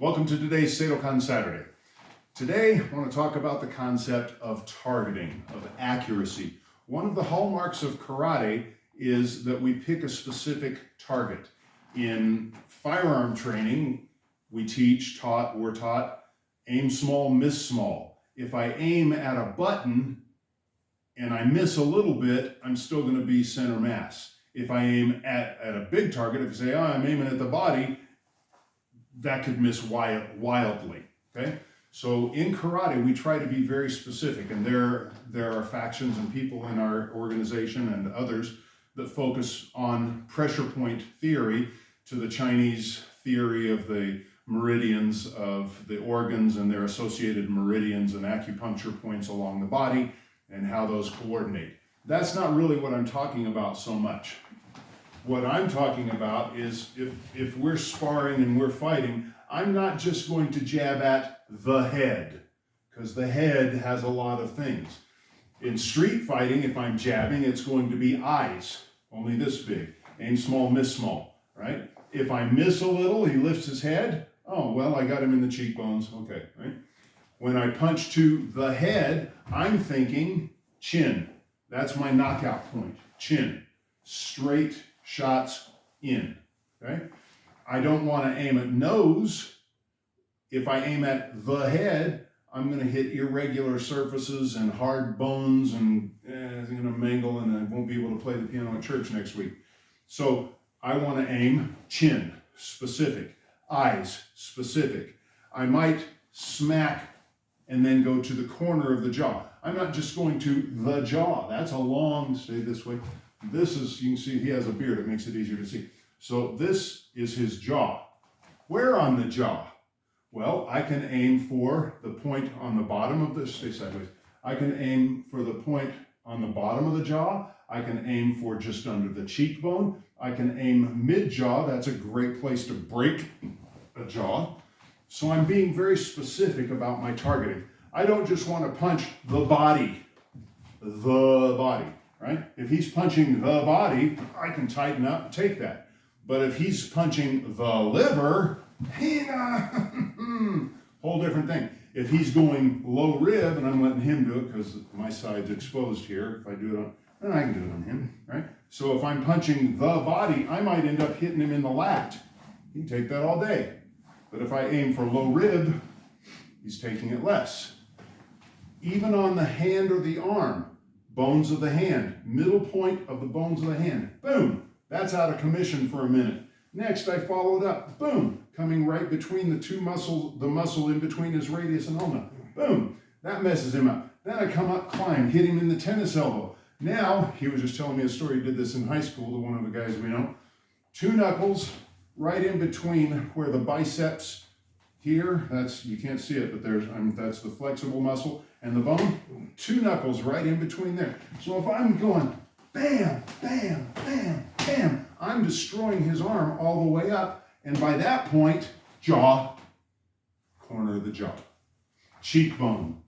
Welcome to today's Seidokan Saturday. Today, I want to talk about the concept of targeting, of accuracy. One of the hallmarks of karate is that we pick a specific target. In firearm training, we're taught, aim small, miss small. If I aim at a button and I miss a little bit, I'm still going to be center mass. If I aim at a big target, if you say, I'm aiming at the body, that could miss wildly, okay? So in karate, we try to be very specific, and there are factions and people in our organization and others that focus on pressure point theory to the Chinese theory of the meridians of the organs and their associated meridians and acupuncture points along the body and how those coordinate. That's not really what I'm talking about so much. What I'm talking about is if we're sparring and we're fighting, I'm not just going to jab at the head, because the head has a lot of things. In street fighting, if I'm jabbing, it's going to be eyes, only this big. Aim small, miss small, right? If I miss a little, he lifts his head. Oh, well, I got him in the cheekbones. Okay, right? When I punch to the head, I'm thinking chin. That's my knockout point, chin. Straight shots in, okay? I don't want to aim at nose. If I aim at the head, I'm going to hit irregular surfaces and hard bones, and it's going to mangle, and I won't be able to play the piano at church next week. So I want to aim chin, specific, eyes, specific. I might smack and then go to the corner of the jaw. I'm not just going to the jaw. That's a long, stay this way. This is, you can see he has a beard, it makes it easier to see. So this is his jaw. Where on the jaw? Well, I can aim for the point on the bottom of this, stay sideways. I can aim for the point on the bottom of the jaw. I can aim for just under the cheekbone. I can aim mid-jaw. That's a great place to break a jaw. So I'm being very specific about my targeting. I don't just want to punch the body, right? If he's punching the body, I can tighten up and take that. But if he's punching the liver, whole different thing. If he's going low rib, and I'm letting him do it because my side's exposed here, if I do it on, then I can do it on him, right? So if I'm punching the body, I might end up hitting him in the lat. He can take that all day. But if I aim for low rib, he's taking it less. Even on the hand or the arm, bones of the hand, middle point of the bones of the hand, boom, that's out of commission for a minute. Next, I followed up, boom, coming right between the two muscles, the muscle in between his radius and ulna, boom, that messes him up. Then I come up, climb, hit him in the tennis elbow. Now, he was just telling me a story, he did this in high school to one of the guys we know. Two knuckles right in between where the biceps here, that's, you can't see it, but that's the flexible muscle, and the bone, two knuckles right in between there. So if I'm going bam, bam, bam, bam, I'm destroying his arm all the way up, and by that point, jaw, corner of the jaw. Cheekbone,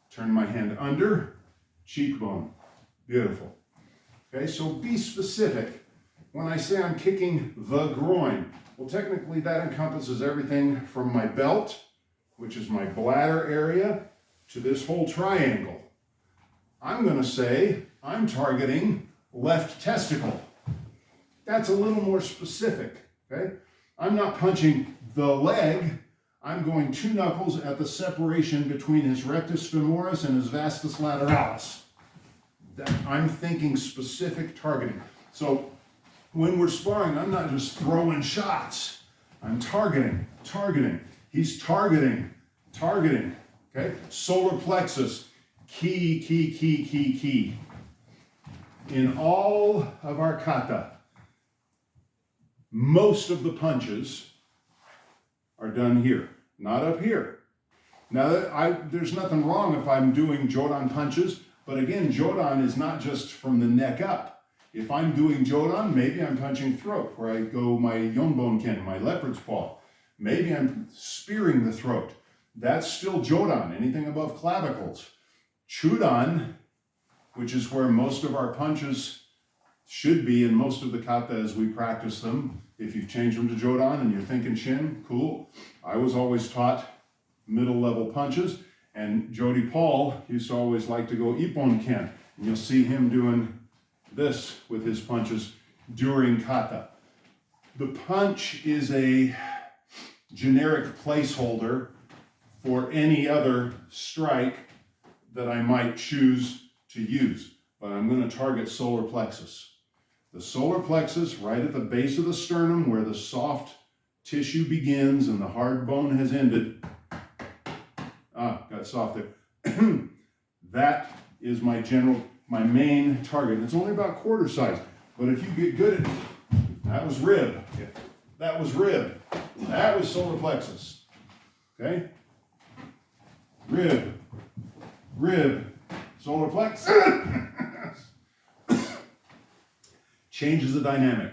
turn my hand under, cheekbone, beautiful. Okay, so be specific. When I say I'm kicking the groin, well, technically that encompasses everything from my belt, which is my bladder area, to this whole triangle. I'm going to say I'm targeting left testicle. That's a little more specific, okay? I'm not punching the leg. I'm going two knuckles at the separation between his rectus femoris and his vastus lateralis. I'm thinking specific targeting. So when we're sparring, I'm not just throwing shots. I'm targeting. He's targeting. Okay? Solar plexus, key. In all of our kata, most of the punches are done here, not up here. Now, there's nothing wrong if I'm doing jodan punches, but again, jodan is not just from the neck up. If I'm doing jodan, maybe I'm punching throat, where I go my yonbonken, my leopard's paw. Maybe I'm spearing the throat. That's still jodan, anything above clavicles. Chudan, which is where most of our punches should be in most of the kata as we practice them, If you've changed them to Jodan and you're thinking shin, cool. I was always taught middle level punches, and Jody Paul used to always like to go ippon ken. And you'll see him doing this with his punches during kata. The punch is a generic placeholder for any other strike that I might choose to use, but I'm going to target solar plexus. The solar plexus right at the base of the sternum where the soft tissue begins and the hard bone has ended. Got soft there. That is my main target. It's only about quarter size, but if you get good at it, that was rib. That was rib. That was solar plexus. Okay? Rib, solar plexus. Changes the dynamic.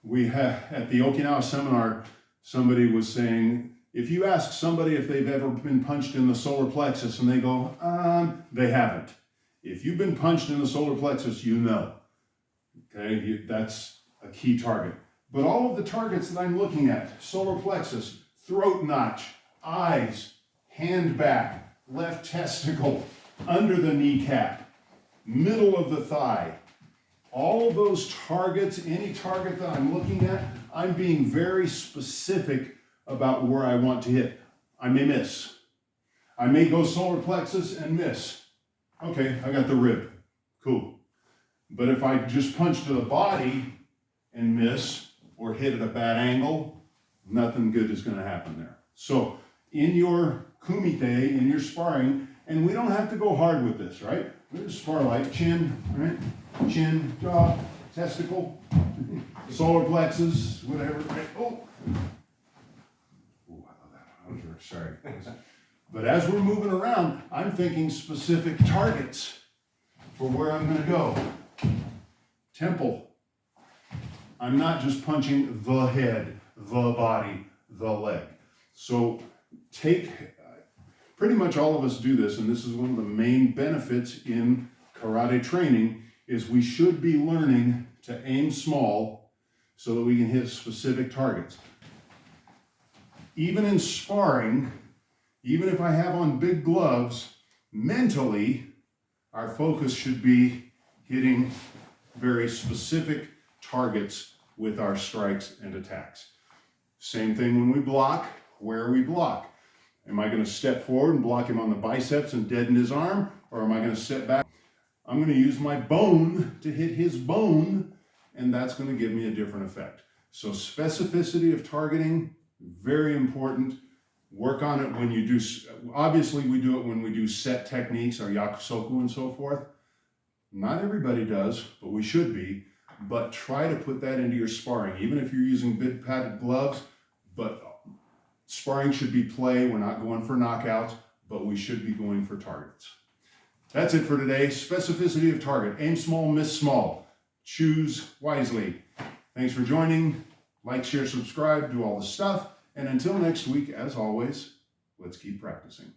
We have, at the Okinawa seminar, somebody was saying, if you ask somebody if they've ever been punched in the solar plexus and they go, they haven't. If you've been punched in the solar plexus, you know. Okay, that's a key target. But all of the targets that I'm looking at, solar plexus, throat notch, eyes, hand back, left testicle, under the kneecap, middle of the thigh, all of those targets, any target that I'm looking at, I'm being very specific about where I want to hit. I may miss. I may go solar plexus and miss. Okay, I got the rib. Cool. But if I just punch to the body and miss or hit at a bad angle, nothing good is going to happen there. So in your kumite, in your sparring, and we don't have to go hard with this, right? We just spar like chin, right? Chin, jaw, testicle, solar plexus, whatever, right? Oh, I love that. I was sorry. But as we're moving around, I'm thinking specific targets for where I'm going to go. Temple. I'm not just punching the head, the body, the leg. So pretty much all of us do this, and this is one of the main benefits in karate training, is we should be learning to aim small so that we can hit specific targets. Even in sparring, even if I have on big gloves, mentally, our focus should be hitting very specific targets with our strikes and attacks. Same thing when we block, where we block. Am I going to step forward and block him on the biceps and deaden his arm? Or am I going to step back? I'm going to use my bone to hit his bone, and that's going to give me a different effect. So specificity of targeting, very important. Work on it when you do, obviously we do it when we do set techniques, our yakusoku and so forth. Not everybody does, but we should be. But try to put that into your sparring, even if you're using big padded gloves. But sparring should be play. We're not going for knockouts, but we should be going for targets. That's it for today. Specificity of target. Aim small, miss small. Choose wisely. Thanks for joining. Like, share, subscribe, do all the stuff. And until next week, as always, let's keep practicing.